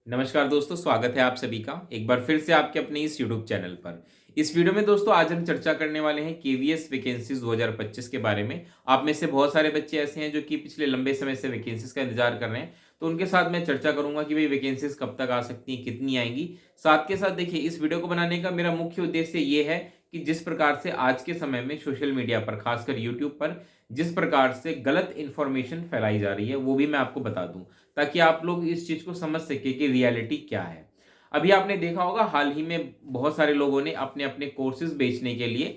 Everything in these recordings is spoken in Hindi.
नमस्कार दोस्तों, स्वागत है आप सभी का एक बार फिर से आपके अपने इस YouTube चैनल पर। इस वीडियो में दोस्तों आज हम चर्चा करने वाले हैं केवीएस वैकेंसीज 2025 के बारे में। आप में से बहुत सारे बच्चे ऐसे हैं जो कि पिछले लंबे समय से वैकेंसीज का इंतजार कर रहे हैं, तो उनके साथ मैं चर्चा करूंगा कि भाई वैकेंसीज कब तक आ सकती हैं, कितनी आएंगी। साथ के साथ देखिए, इस वीडियो को बनाने का मेरा मुख्य उद्देश्य ये है कि जिस प्रकार से आज के समय में सोशल मीडिया पर, खासकर यूट्यूब पर जिस प्रकार से गलत इन्फॉर्मेशन फैलाई जा रही है, वो भी मैं आपको बता दूं, ताकि आप लोग इस चीज को समझ सके कि रियलिटी क्या है। अभी आपने देखा होगा, हाल ही में बहुत सारे लोगों ने अपने अपने कोर्सेज बेचने के लिए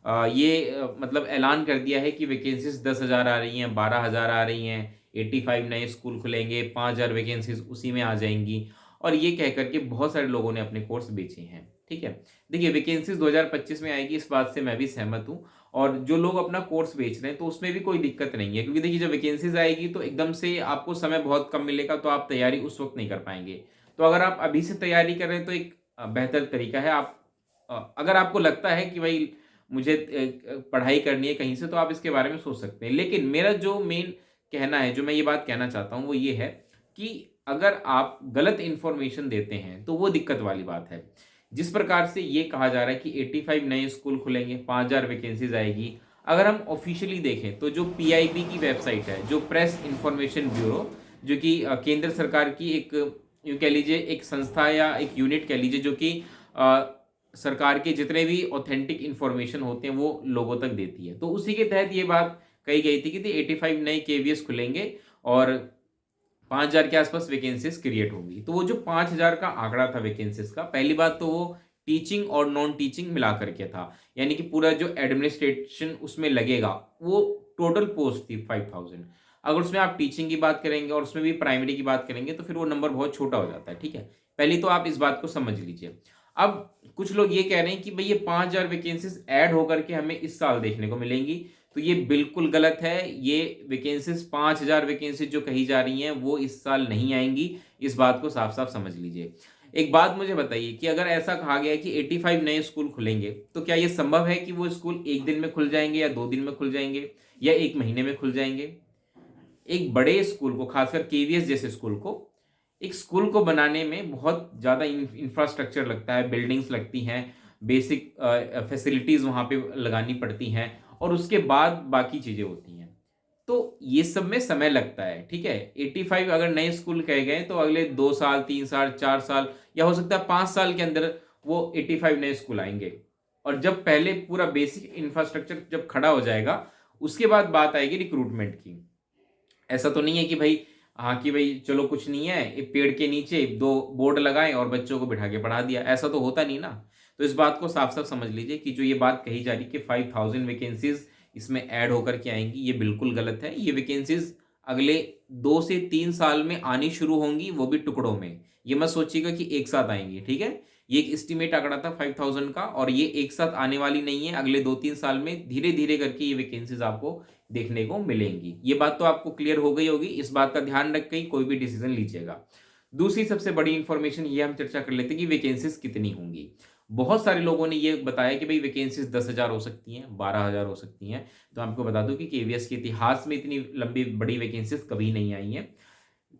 मतलब ऐलान कर दिया है कि वैकेंसीज 10,000 आ रही हैं, 12,000 आ रही हैं, 85 नए स्कूल खुलेंगे, 5,000 वैकेंसीज उसी में आ जाएंगी। और ये कह करके बहुत सारे लोगों ने अपने कोर्स बेचे हैं। ठीक है, देखिए वैकेंसीज 2025 में आएगी, इस बात से मैं भी सहमत हूँ। और जो लोग अपना कोर्स बेच रहे हैं तो उसमें भी कोई दिक्कत नहीं है, क्योंकि देखिए जब वैकेंसीज आएगी तो एकदम से आपको समय बहुत कम मिलेगा, तो आप तैयारी उस वक्त नहीं कर पाएंगे। तो अगर आप अभी से तैयारी कर रहे हैं तो एक बेहतर तरीका है। आप अगर आपको लगता है कि भाई मुझे पढ़ाई करनी है कहीं से, तो आप इसके बारे में सोच सकते हैं। लेकिन मेरा जो मेन कहना है, जो मैं ये बात कहना चाहता हूँ, वो ये है कि अगर आप गलत इन्फॉर्मेशन देते हैं तो वो दिक्कत वाली बात है। जिस प्रकार से ये कहा जा रहा है कि 85 नए स्कूल खुलेंगे, 5,000 वैकेंसीज आएगी, अगर हम ऑफिशियली देखें तो जो पीआईबी की वेबसाइट है, जो प्रेस इंफॉर्मेशन ब्यूरो, जो कि केंद्र सरकार की एक, यूँ कह लीजिए एक संस्था या एक यूनिट कह लीजिए, जो कि सरकार के जितने भी ऑथेंटिक इंफॉर्मेशन होते हैं वो लोगों तक देती है। तो उसी के तहत ये बात कही गई थी कि 85 नए केवीएस खुलेंगे और 5,000 के आसपास वैकेंसीज क्रिएट होंगी। तो वो जो 5,000 का आंकड़ा था वैकेंसीज का, पहली बात तो वो टीचिंग और नॉन टीचिंग मिला करके था, यानी कि पूरा जो एडमिनिस्ट्रेशन उसमें लगेगा, वो टोटल पोस्ट थी 5,000। अगर उसमें आप टीचिंग की बात करेंगे और उसमें भी प्राइमरी की बात करेंगे तो फिर वो नंबर बहुत छोटा हो जाता है। ठीक है, पहले तो आप इस बात को समझ लीजिए। अब कुछ लोग ये कह रहे हैं कि भाई ये 5,000 वैकेंसीज ऐड होकर के हमें इस साल देखने को मिलेंगी, तो ये बिल्कुल गलत है। ये वैकेंसीज 5,000 वैकेंसीज जो कही जा रही हैं वो इस साल नहीं आएंगी। इस बात को साफ साफ समझ लीजिए। एक बात मुझे बताइए कि अगर ऐसा कहा गया है कि 85 नए स्कूल खुलेंगे, तो क्या ये संभव है कि वो स्कूल एक दिन में खुल जाएंगे, या 2 दिन में खुल जाएंगे, या एक महीने में खुल जाएंगे? एक बड़े स्कूल को, खासकर केवीएस जैसे स्कूल को, एक स्कूल को बनाने में बहुत ज़्यादा इंफ्रास्ट्रक्चर लगता है, बिल्डिंग्स लगती हैं, बेसिक फैसिलिटीज़ वहाँ पे लगानी पड़ती हैं, और उसके बाद बाकी चीज़ें होती हैं। तो ये सब में समय लगता है। ठीक है, 85 अगर नए स्कूल कहे गए तो अगले 2 साल, 3 साल, 4 साल, या हो सकता है 5 साल के अंदर वो 85 नए स्कूल आएंगे। और जब पहले पूरा बेसिक इंफ्रास्ट्रक्चर जब खड़ा हो जाएगा, उसके बाद बात आएगी रिक्रूटमेंट की। ऐसा तो नहीं है कि भाई, हाँ कि भाई चलो कुछ नहीं है, एक पेड़ के नीचे 2 बोर्ड लगाएं और बच्चों को बिठा के पढ़ा दिया, ऐसा तो होता नहीं ना। तो इस बात को साफ साफ समझ लीजिए कि जो ये बात कही जा रही है कि 5,000 वैकेंसीज इसमें ऐड होकर के आएंगी, ये बिल्कुल गलत है। ये वैकेंसीज अगले 2 से 3 साल में आनी शुरू होंगी, वो भी टुकड़ों में। ये मत सोचिएगा कि एक साथ आएंगी। ठीक है, ये एक एस्टिमेट आंकड़ा था 5,000 का, और ये एक साथ आने वाली नहीं है। अगले 2-3 साल में धीरे धीरे करके ये वैकेंसीज आपको देखने को मिलेंगी। ये बात तो आपको क्लियर हो गई होगी। इस बात का ध्यान रख के ही कोई भी डिसीजन लीजिएगा। दूसरी सबसे बड़ी इंफॉर्मेशन ये हम चर्चा कर लेते हैं कि वैकेंसीज कितनी होंगी। बहुत सारे लोगों ने ये बताया कि भाई वैकेंसीज 10,000 हो सकती हैं, 12,000 हो सकती हैं। तो आपको बता दूं कि केवीएस के इतिहास में इतनी लंबी बड़ी वैकेंसीज कभी नहीं आई हैं।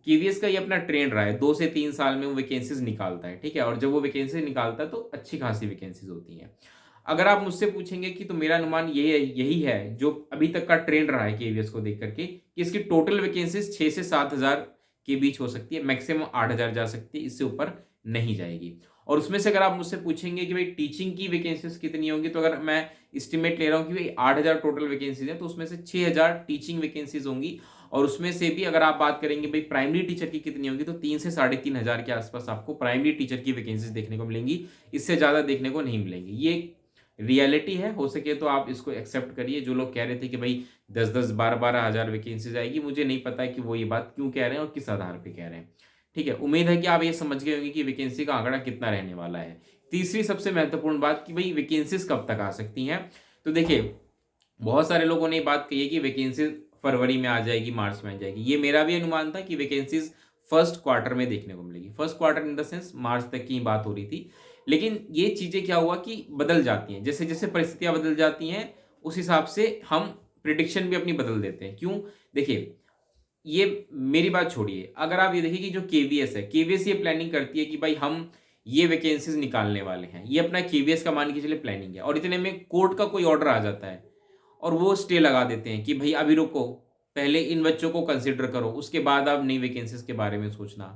केवीएस का ये अपना ट्रेंड रहा है, 2 से 3 साल में वो वैकेंसीज निकालता है। ठीक है, और जब वो वैकेंसी निकालता है तो अच्छी खासी वैकेंसीज होती हैं। अगर आप मुझसे पूछेंगे कि तो मेरा अनुमान यही है, जो अभी तक का ट्रेंड रहा है केवीएस को देख करके, कि इसकी टोटल वैकेंसीज 6 से 7 हज़ार के बीच हो सकती है, मैक्सिमम 8,000 जा सकती है, इससे ऊपर नहीं जाएगी। और उसमें से अगर आप मुझसे पूछेंगे कि भाई टीचिंग की वैकेंसीज कितनी होंगी, तो अगर मैं एस्टिमेट ले रहा हूँ कि भाई 8,000 टोटल वैकेंसीज है, तो उसमें से 6,000 टीचिंग वैकेंसीज होंगी। और उसमें से भी अगर आप बात करेंगे भाई प्राइमरी टीचर की कितनी होंगी, तो 3 से 3,500 के आसपास आपको प्राइमरी टीचर की वैकेंसीज देखने को मिलेंगी। इससे ज़्यादा देखने को नहीं मिलेंगी। ये रियलिटी है। हो सके तो आप इसको एक्सेप्ट करिए। जो लोग कह रहे थे कि भाई 10-10, 12-12 हज़ार वैकेंसीज आएगी, मुझे नहीं पता है कि वो ये बात क्यों कह रहे हैं और किस आधार पे कह रहे हैं। ठीक है, उम्मीद है कि आप ये समझ गए होंगे कि वैकेंसी का आंकड़ा कितना रहने वाला है। तीसरी सबसे महत्वपूर्ण बात कि भाई वैकेंसीज कब तक आ सकती हैं। तो देखिए, बहुत सारे लोगों ने ये बात कही है कि वैकेंसीज फरवरी में आ जाएगी, मार्च में आ जाएगी। ये मेरा भी अनुमान था कि वैकेंसीज फर्स्ट क्वार्टर में देखने को मिलेगी। First quarter in the sense March तक की बात हो रही थी। लेकिन ये चीज़ें क्या हुआ कि बदल जाती हैं, जैसे जैसे परिस्थितियां बदल जाती हैं, उस हिसाब से हम प्रिडिक्शन भी अपनी बदल देते हैं। क्यों? देखिए, ये मेरी बात छोड़िए, अगर आप ये देखिए कि जो केवीएस है, केवीएस ये प्लानिंग करती है कि भाई हम ये वैकेंसीज निकालने वाले हैं, ये अपना केवीएस का मान के चलिए प्लानिंग है, और इतने में कोर्ट का कोई ऑर्डर आ जाता है और वो स्टे लगा देते हैं कि भाई अभी रुको, पहले इन बच्चों को कंसिडर करो, उसके बाद आप नई वैकेंसीज के बारे में सोचना।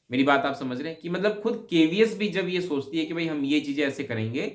मेरी बात आप समझ रहे हैं कि मतलब खुद केवीएस भी जब ये सोचती है कि भाई हम ये चीजें ऐसे करेंगे,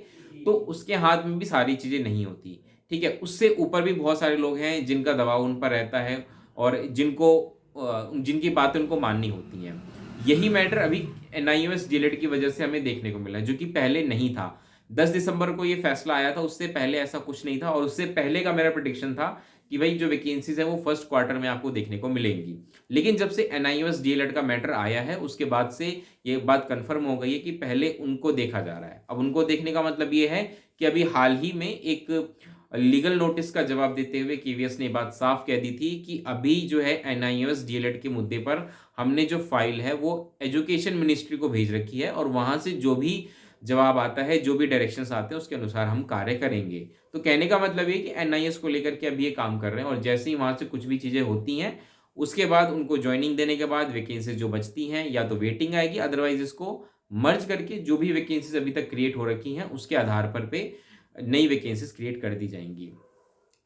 तो उसके हाथ में भी सारी चीजें नहीं होती। ठीक है, उससे ऊपर भी बहुत सारे लोग हैं जिनका दबाव उन पर रहता है और जिनकी बातें उनको माननी होती हैं। यही मैटर अभी एनआईओएस डीएलएड की वजह से हमें देखने को मिला, जो कि पहले नहीं था। 10 दिसंबर को ये फैसला आया था, उससे पहले ऐसा कुछ नहीं था, और उससे पहले का मेरा प्रेडिक्शन था कि भाई जो वैकेंसीज है वो फर्स्ट क्वार्टर में आपको देखने को मिलेंगी। लेकिन जब से एनआईओएस डीएलएड का मैटर आया है, उसके बाद से ये बात कंफर्म हो गई है कि पहले उनको देखा जा रहा है। अब उनको देखने का मतलब ये है कि अभी हाल ही में एक लीगल नोटिस का जवाब देते हुए केवीएस ने बात साफ कह दी थी कि अभी जो है एनआईओएस डीएलएड के मुद्दे पर हमने जो फाइल है वो एजुकेशन मिनिस्ट्री को भेज रखी है, और वहां से जो भी जवाब आता है, जो भी डायरेक्शंस आते हैं, उसके अनुसार हम कार्य करेंगे। तो कहने का मतलब ये कि एनआईएस को लेकर के अभी ये काम कर रहे हैं, और जैसे ही वहां से कुछ भी चीजें होती हैं, उसके बाद उनको ज्वाइनिंग देने के बाद वैकेंसीज जो बचती हैं या तो वेटिंग आएगी, अदरवाइज इसको मर्ज करके जो भी वैकेंसीज अभी तक क्रिएट हो रखी हैं उसके आधार पर पे नई वैकेंसीज क्रिएट कर दी जाएंगी।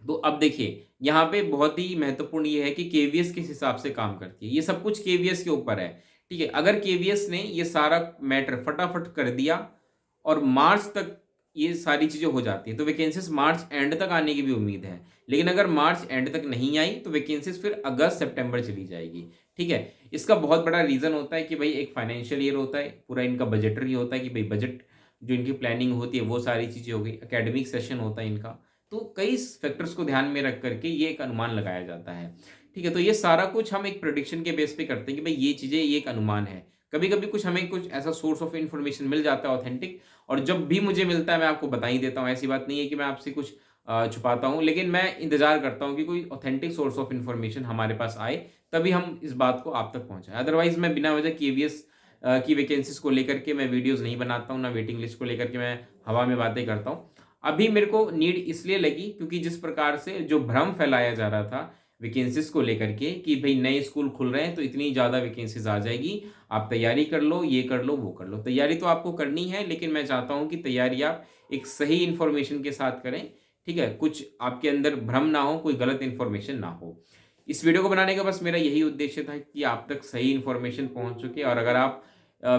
तो अब देखिए, यहाँ पे बहुत ही महत्वपूर्ण ये है कि केवीएस किस हिसाब से काम करती है। ये सब कुछ केवीएस के ऊपर है। ठीक है, अगर केवीएस ने ये सारा मैटर फटाफट कर दिया और मार्च तक ये सारी चीजें हो जाती हैं, तो वैकेंसीज मार्च एंड तक आने की भी उम्मीद है। लेकिन अगर मार्च एंड तक नहीं आई तो वैकेंसीज फिर अगस्त सितंबर चली जाएगी। ठीक है, इसका बहुत बड़ा रीजन होता है कि भाई एक फाइनेंशियल ईयर होता है, पूरा इनका बजटरी होता है कि भाई बजट जो इनकी प्लानिंग होती है वो सारी चीजें हो गई, एकेडमिक सेशन होता है इनका। तो कई फैक्टर्स को ध्यान में रख करके ये एक अनुमान लगाया जाता है। ठीक है, तो ये सारा कुछ हम एक प्रेडिक्शन के बेस पे करते हैं कि भाई ये चीजें, ये एक अनुमान है। कभी कभी कुछ हमें कुछ ऐसा सोर्स ऑफ इन्फॉर्मेशन मिल जाता है ऑथेंटिक, और जब भी मुझे मिलता है मैं आपको बता ही देता हूँ। ऐसी बात नहीं है कि मैं आपसे कुछ छुपाता हूँ, लेकिन मैं इंतजार करता हूँ कि कोई ऑथेंटिक सोर्स ऑफ इन्फॉर्मेशन हमारे पास आए, तभी हम इस बात को आप तक पहुंचाएं। अदरवाइज मैं बिना वजह केवीएस की वैकेंसीज को लेकर के मैं वीडियोस नहीं बनाता हूँ, ना वेटिंग लिस्ट को लेकर के मैं हवा में बातें करता हूँ। अभी मेरे को नीड इसलिए लगी क्योंकि जिस प्रकार से जो भ्रम फैलाया जा रहा था वैकेंसीज को लेकर के कि भाई नए स्कूल खुल रहे हैं तो इतनी ज़्यादा वैकेंसीज आ जाएगी, आप तैयारी कर लो, ये कर लो, वो कर लो। तैयारी तो आपको करनी है, लेकिन मैं चाहता हूँ कि तैयारी आप एक सही इन्फॉर्मेशन के साथ करें। ठीक है, कुछ आपके अंदर भ्रम ना हो, कोई गलत इन्फॉर्मेशन ना हो। इस वीडियो को बनाने का बस मेरा यही उद्देश्य था कि आप तक सही इन्फॉर्मेशन पहुंच चुके। और अगर आप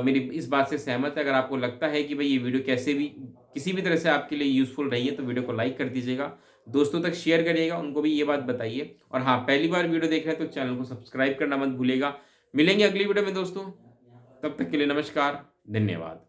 मेरी इस बात से सहमत है, अगर आपको लगता है कि भाई ये वीडियो कैसे भी किसी भी तरह से आपके लिए यूजफुल रही है, तो वीडियो को लाइक कर दीजिएगा, दोस्तों तक शेयर करिएगा, उनको भी ये बात बताइए। और हाँ, पहली बार वीडियो देख रहे हैं तो चैनल को सब्सक्राइब करना मत भूलिएगा। मिलेंगे अगली वीडियो में दोस्तों, तब तक के लिए नमस्कार, धन्यवाद।